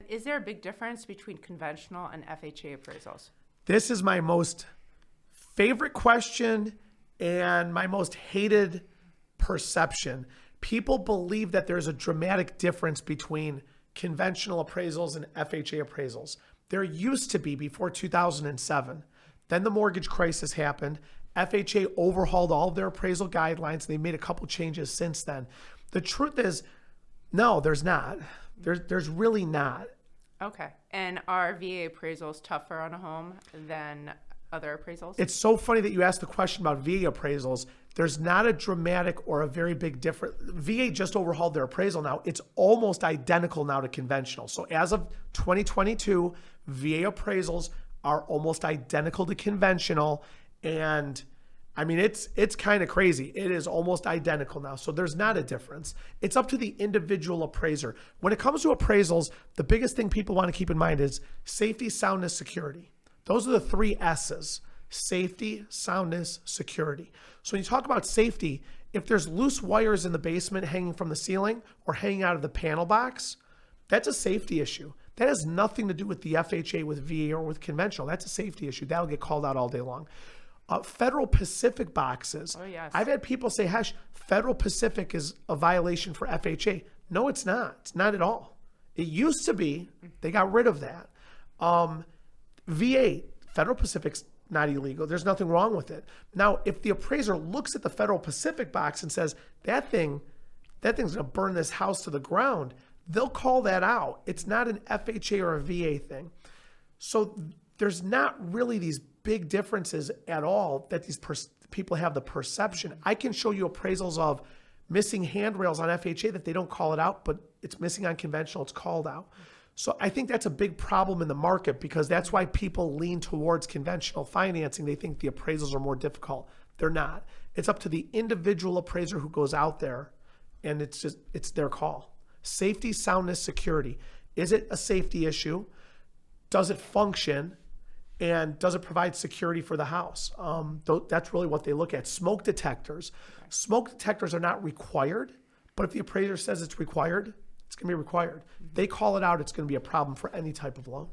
is there a big difference between conventional and FHA appraisals? This is my most favorite question and my most hated perception. People believe that there's a dramatic difference between conventional appraisals and FHA appraisals. There used to be before 2007. Then the mortgage crisis happened. FHA overhauled all of their appraisal guidelines. They made a couple changes since then. The truth is, no, there's not. There's really not. Okay. And are VA appraisals tougher on a home than other appraisals? It's so funny that you asked the question about VA appraisals. There's not a dramatic or a very big difference. VA just overhauled their appraisal now. It's almost identical now to conventional. So as of 2022, VA appraisals are almost identical to conventional. And I mean, it's kind of crazy. It is almost identical now. So there's not a difference. It's up to the individual appraiser. When it comes to appraisals, the biggest thing people want to keep in mind is safety, soundness, security. Those are the three S's: safety, soundness, security. So when you talk about safety, if there's loose wires in the basement hanging from the ceiling or hanging out of the panel box, that's a safety issue. That has nothing to do with the FHA, with VA, or with conventional. That's a safety issue. That'll get called out all day long. Federal Pacific boxes. Oh, yes. I've had people say, Hesh, Federal Pacific is a violation for FHA. No, it's not. It's not at all. It used to be. They got rid of that. VA, Federal Pacific's not illegal. There's nothing wrong with it. Now, if the appraiser looks at the Federal Pacific box and says, that thing's going to burn this house to the ground, they'll call that out. It's not an FHA or a VA thing. So there's not really these big differences at all that these people have the perception. I can show you appraisals of missing handrails on FHA that they don't call it out, but it's missing on conventional, it's called out. So I think that's a big problem in the market, because that's why people lean towards conventional financing. They think the appraisals are more difficult. They're not. It's up to the individual appraiser who goes out there, and it's their call. Safety, soundness, security. Is it a safety issue? Does it function? And does it provide security for the house? That's really what they look at. Smoke detectors. Smoke detectors are not required, but if the appraiser says it's required, it's going to be required. They call it out, it's going to be a problem for any type of loan.